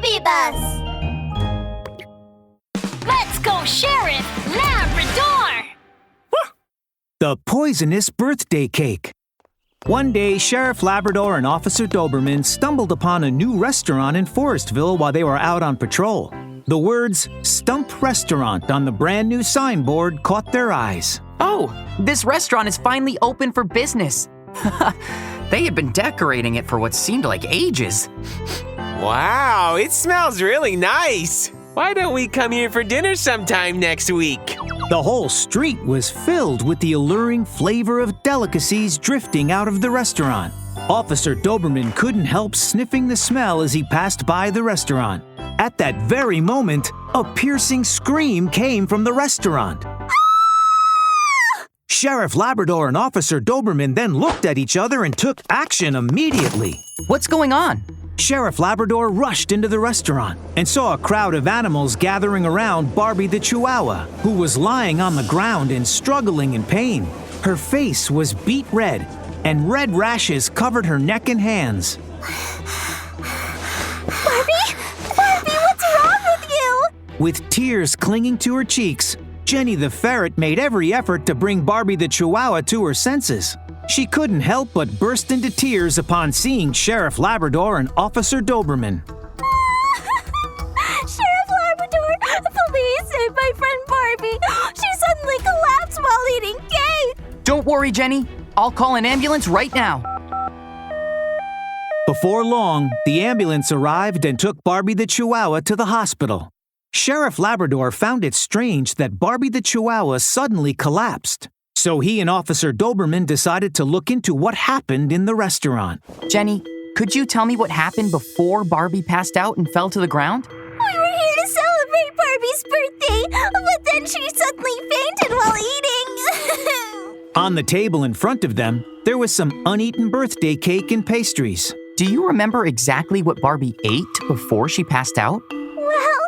baby bus! Let's go, Sheriff Labrador! The poisonous birthday cake. One day, Sheriff Labrador and Officer Doberman stumbled upon a new restaurant in Forestville while they were out on patrol. The words Stump Restaurant on the brand new signboard caught their eyes. Oh, this restaurant is finally open for business. They had been decorating it for what seemed like ages. Wow, it smells really nice. Why don't we come here for dinner sometime next week? The whole street was filled with the alluring flavor of delicacies drifting out of the restaurant. Officer Doberman couldn't help sniffing the smell as he passed by the restaurant. At that very moment, a piercing scream came from the restaurant. Sheriff Labrador and Officer Doberman then looked at each other and took action immediately. What's going on? Sheriff Labrador rushed into the restaurant and saw a crowd of animals gathering around Barbie the Chihuahua, who was lying on the ground and struggling in pain. Her face was beet red, and red rashes covered her neck and hands. Barbie, what's wrong with you? With tears clinging to her cheeks, Jenny the ferret made every effort to bring Barbie the Chihuahua to her senses. She couldn't help but burst into tears upon seeing Sheriff Labrador and Officer Doberman. Sheriff Labrador, please save my friend Barbie. She suddenly collapsed while eating cake. Don't worry, Jenny. I'll call an ambulance right now. Before long, the ambulance arrived and took Barbie the Chihuahua to the hospital. Sheriff Labrador found it strange that Barbie the Chihuahua suddenly collapsed. So he and Officer Doberman decided to look into what happened in the restaurant. Jenny, could you tell me what happened before Barbie passed out and fell to the ground? We were here to celebrate Barbie's birthday, but then she suddenly fainted while eating. On the table in front of them, there was some uneaten birthday cake and pastries. Do you remember exactly what Barbie ate before she passed out? Well,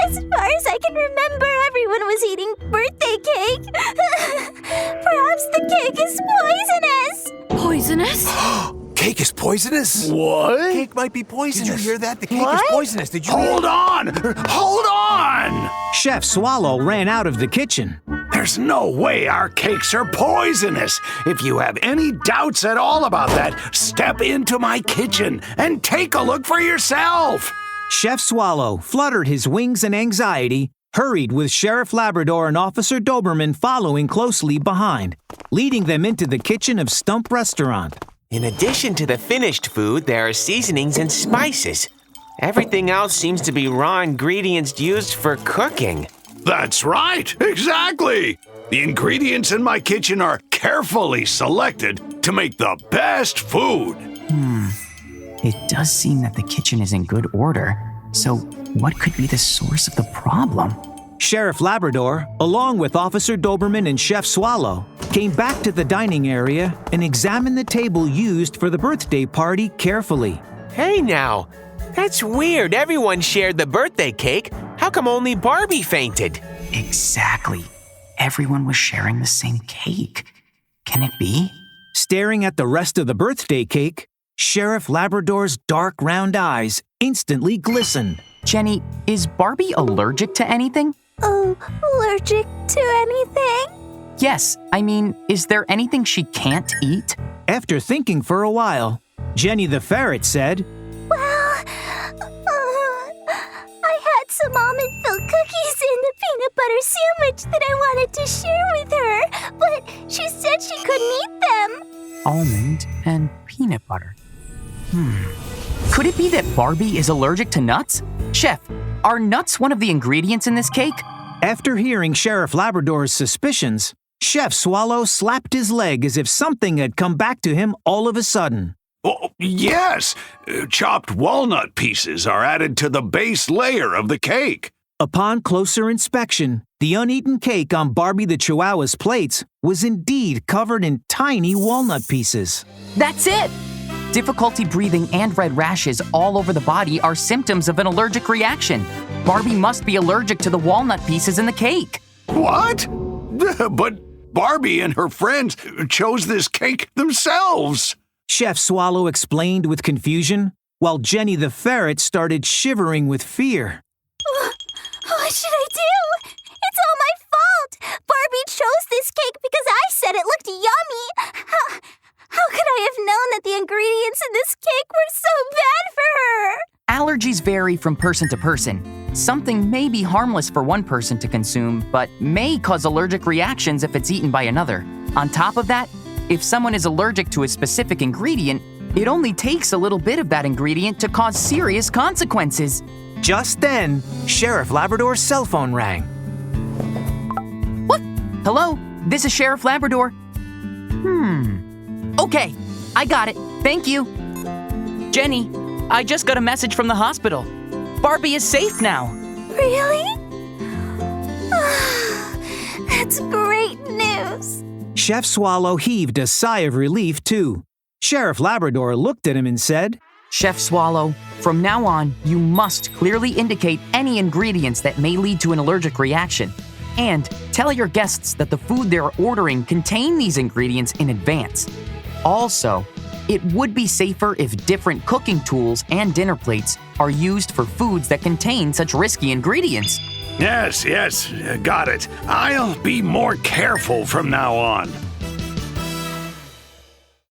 as far as I can remember, everyone was eating birthday cake. Perhaps the cake is poisonous. Poisonous? Cake is poisonous? What? Cake might be poisonous. Did you hear that? The cake is poisonous. Did you Hold on! Hold on! Chef Swallow ran out of the kitchen. There's no way our cakes are poisonous. If you have any doubts at all about that, step into my kitchen and take a look for yourself. Chef Swallow fluttered his wings in anxiety, hurried with Sheriff Labrador and Officer Doberman following closely behind, leading them into the kitchen of Stump Restaurant. In addition to the finished food, there are seasonings and spices. Everything else seems to be raw ingredients used for cooking. That's right, exactly. The ingredients in my kitchen are carefully selected to make the best food. It does seem that the kitchen is in good order. So what could be the source of the problem? Sheriff Labrador, along with Officer Doberman and Chef Swallow, came back to the dining area and examined the table used for the birthday party carefully. Hey now, that's weird. Everyone shared the birthday cake. How come only Barbie fainted? Exactly. Everyone was sharing the same cake. Can it be? Staring at the rest of the birthday cake, Sheriff Labrador's dark round eyes instantly glistened. Jenny, is Barbie allergic to anything? Oh, allergic to anything? Yes, I mean, is there anything she can't eat? After thinking for a while, Jenny the ferret said, Well, I had some almond-filled cookies in the peanut butter sandwich that I wanted to share with her, but she said she couldn't eat them. Almond and peanut butter. Could it be that Barbie is allergic to nuts? Chef, are nuts one of the ingredients in this cake? After hearing Sheriff Labrador's suspicions, Chef Swallow slapped his leg as if something had come back to him all of a sudden. Oh, yes, chopped walnut pieces are added to the base layer of the cake. Upon closer inspection, the uneaten cake on Barbie the Chihuahua's plates was indeed covered in tiny walnut pieces. That's it! Difficulty breathing and red rashes all over the body are symptoms of an allergic reaction. Barbie must be allergic to the walnut pieces in the cake. What? But Barbie and her friends chose this cake themselves. Chef Swallow explained with confusion. while Jenny the ferret started shivering with fear. What should I do? It's all my fault! Barbie chose this cake because I said it looked yummy! How could I have known that the ingredients in this cake were so bad for her? Allergies vary from person to person. Something may be harmless for one person to consume, but may cause allergic reactions if it's eaten by another. On top of that, if someone is allergic to a specific ingredient, it only takes a little bit of that ingredient to cause serious consequences. Just then, Sheriff Labrador's cell phone rang. What? Hello? This is Sheriff Labrador. Okay, I got it. Thank you. Jenny, I just got a message from the hospital. Barbie is safe now. Really? That's great news. Chef Swallow heaved a sigh of relief, too. Sheriff Labrador looked at him and said, Chef Swallow, from now on, you must clearly indicate any ingredients that may lead to an allergic reaction. And tell your guests that the food they're ordering contain these ingredients in advance. Also, it would be safer if different cooking tools and dinner plates are used for foods that contain such risky ingredients. Yes, got it. I'll be more careful from now on.